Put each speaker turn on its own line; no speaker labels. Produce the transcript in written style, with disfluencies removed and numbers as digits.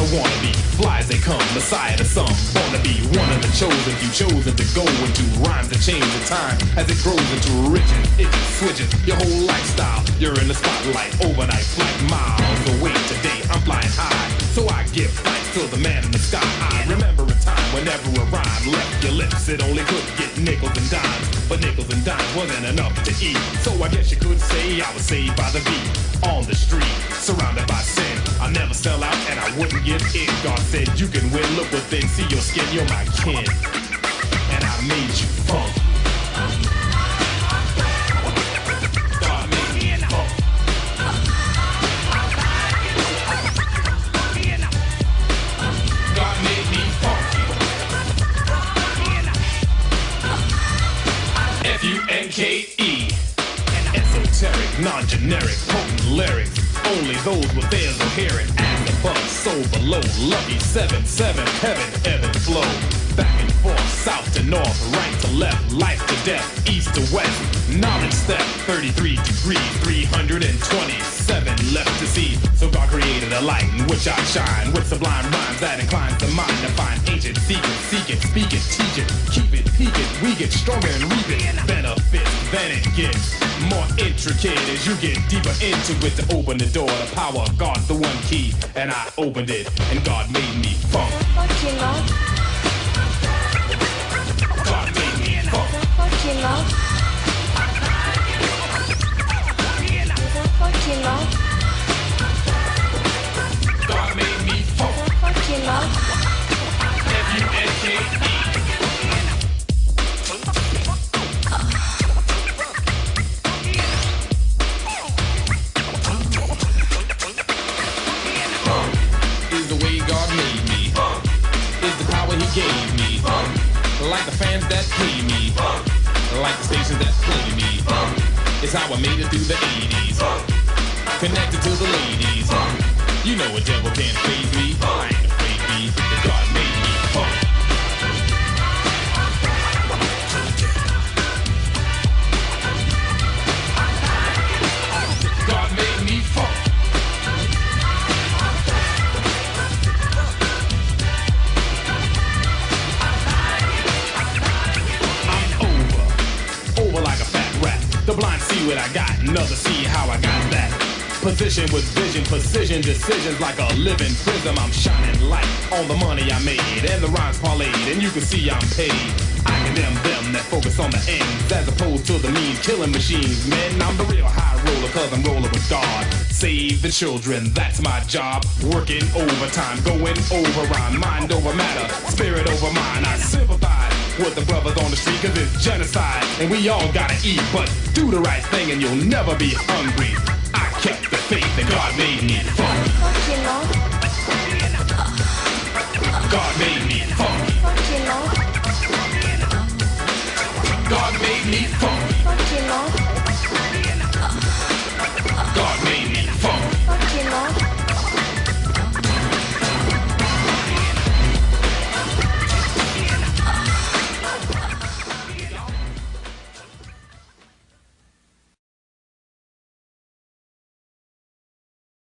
a wannabe. Fly as they come, messiah to some. Born to be one of the chosen few, chosen to go into rhymes that change the time as it grows into riches. It switches your whole lifestyle. You're in the spotlight, overnight flight, miles away. Today I'm flying high, so I give thanks to the man in the sky. I remember a time whenever a rhyme left your lips, it only could get nickels and dimes, but nickels and dimes wasn't enough to eat. So I guess you could say I was saved by the beat. On the street, surrounded by sin, I never sell out and I wouldn't give in. God said you can win, look within, see your skin, you're my kin, and I made you funk. God made me funk. God made me funky. F-U-N-K-E. Esoteric, non-generic, potent lyrics. Only those with ears will hear it. As above, so below. Lucky 7-7, heaven, ebb and flow. Back and forth, south to north, right to left, life to death, east to west. Knowledge step, 33 degrees, 327 left to see. So God created a light in which I shine, with sublime rhymes that inclines the mind to find ancient secrets. Seek it, speak it, teach it, keep it, peak it. We get stronger and reap it. Benefits, then it gets more intricate as you get deeper into it. To open the door, the power of God's the one key, and I opened it, and God made me funk. God made me funk. God made me funk. F-U-N-K-E. Gave me, like the fans that pay me, like the stations that play me. It's how I made it through the 80s, connected to the ladies. You know a devil can't faze me. I ain't afraid me, that God made me funk. God made me funk. The blind see what I got, another see how I got that. Position with vision, precision, decisions like a living prism. I'm shining light on the money I made, and the rhymes parlayed, and you can see I'm paid. I condemn them that focus on the ends, as opposed to the means killing machines. Man, I'm the real high roller, cause I'm rolling with God. Save the children, that's my job. Working overtime, going over rhyme, mind over matter, spirit over mind. I sympathize with the brothers on the street, cause it's genocide, and we all gotta eat, but do the right thing and you'll never be hungry. I kept the faith and God made me funk.